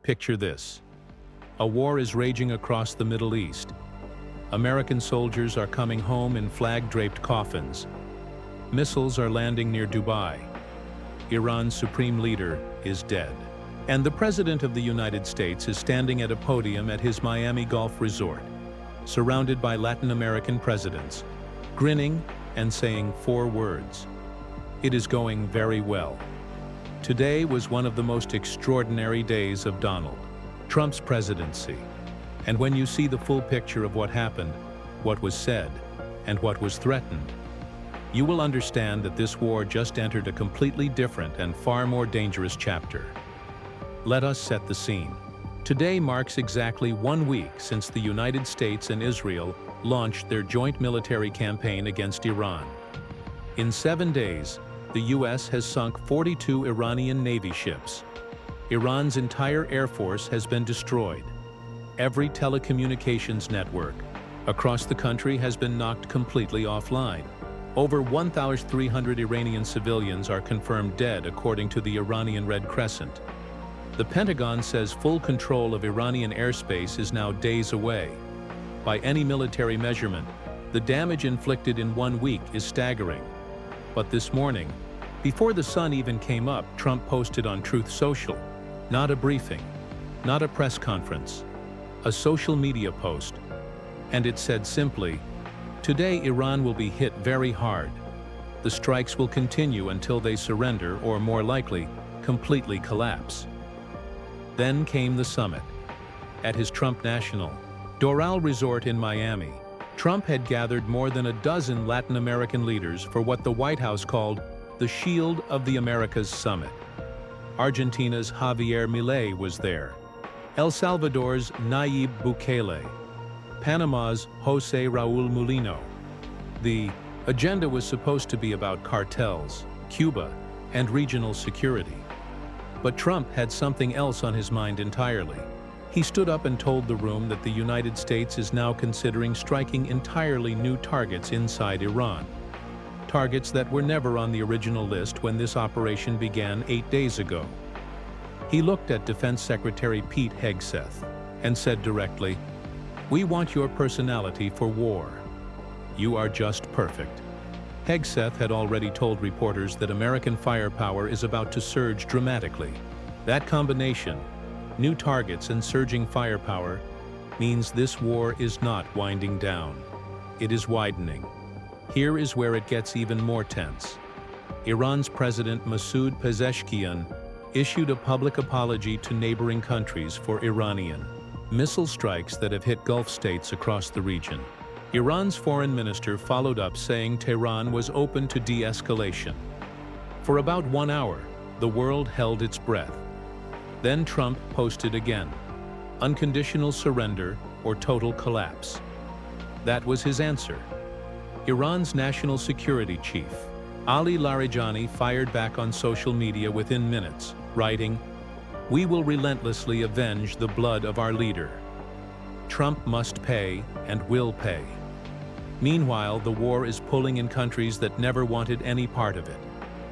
Picture this. A war is raging across the Middle East. American soldiers are coming home in flag-draped coffins. Missiles are landing near Dubai. Iran's supreme leader is dead. And the President of the United States is standing at a podium at his Miami Golf resort, surrounded by Latin American presidents, grinning and saying 4 words. It is going very well. Today was one of the most extraordinary days of Donald Trump's presidency. And when you see the full picture of what happened, what was said, and what was threatened, you will understand that this war just entered a completely different and far more dangerous chapter. Let us set the scene. Today marks exactly 1 week since the United States and Israel launched their joint military campaign against Iran. In 7 days, the U.S. has sunk 42 Iranian Navy ships. Iran's entire air force has been destroyed. Every telecommunications network across the country has been knocked completely offline. Over 1,300 Iranian civilians are confirmed dead, according to the Iranian Red Crescent. The Pentagon says full control of Iranian airspace is now days away. By any military measurement, the damage inflicted in 1 week is staggering. But this morning, before the sun even came up, Trump posted on Truth Social, not a briefing, not a press conference, a social media post. And it said simply, "Today Iran will be hit very hard. The strikes will continue until they surrender or, more likely, completely collapse." Then came the summit. At his Trump National Doral Resort in Miami, Trump had gathered more than a dozen Latin American leaders for what the White House called the Shield of the Americas Summit. Argentina's Javier Milei was there, El Salvador's Nayib Bukele, Panama's José Raúl Mulino. The agenda was supposed to be about cartels, Cuba, and regional security. But Trump had something else on his mind entirely. He stood up and told the room that the United States is now considering striking entirely new targets inside Iran. Targets that were never on the original list when this operation began 8 days ago. He looked at Defense Secretary Pete Hegseth and said directly, "We want your personality for war. You are just perfect." Hegseth had already told reporters that American firepower is about to surge dramatically. That combination, new targets and surging firepower, means this war is not winding down. It is widening. Here is where it gets even more tense. Iran's President Masoud Pezeshkian issued a public apology to neighboring countries for Iranian missile strikes that have hit Gulf states across the region. Iran's foreign minister followed up saying Tehran was open to de-escalation. For about 1 hour, the world held its breath. Then Trump posted again, "Unconditional surrender or total collapse." That was his answer. Iran's national security chief, Ali Larijani, fired back on social media within minutes, writing, "We will relentlessly avenge the blood of our leader. Trump must pay and will pay." Meanwhile, the war is pulling in countries that never wanted any part of it.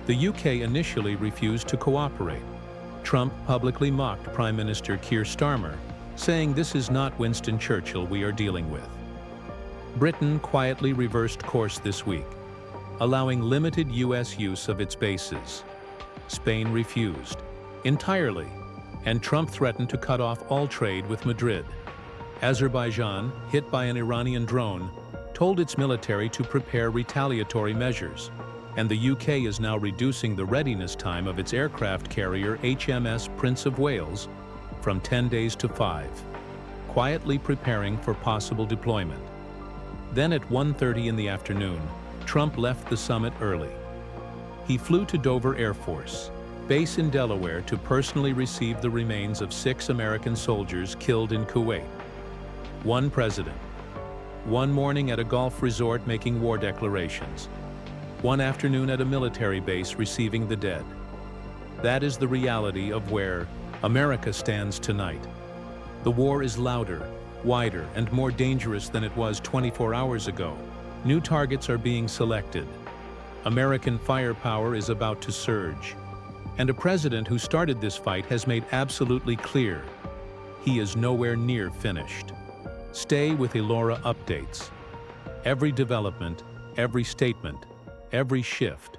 The UK initially refused to cooperate. Trump publicly mocked Prime Minister Keir Starmer, saying this is not Winston Churchill we are dealing with. Britain quietly reversed course this week, allowing limited US use of its bases. Spain refused entirely, and Trump threatened to cut off all trade with Madrid. Azerbaijan, hit by an Iranian drone, told its military to prepare retaliatory measures, and the UK is now reducing the readiness time of its aircraft carrier HMS Prince of Wales from 10 days to 5, quietly preparing for possible deployment. Then at 1:30 in the afternoon, Trump left the summit early. He flew to Dover Air Force Base in Delaware to personally receive the remains of 6 American soldiers killed in Kuwait. One president. One morning at a golf resort making war declarations. One afternoon at a military base receiving the dead. That is the reality of where America stands tonight. The war is louder, wider, and more dangerous than it was 24 hours ago. New targets are being selected. American firepower is about to surge. And a president who started this fight has made absolutely clear he is nowhere near finished. Stay with Elora Updates. Every development, every statement, every shift.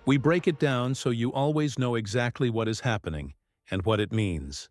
We break it down so you always know exactly what is happening and what it means.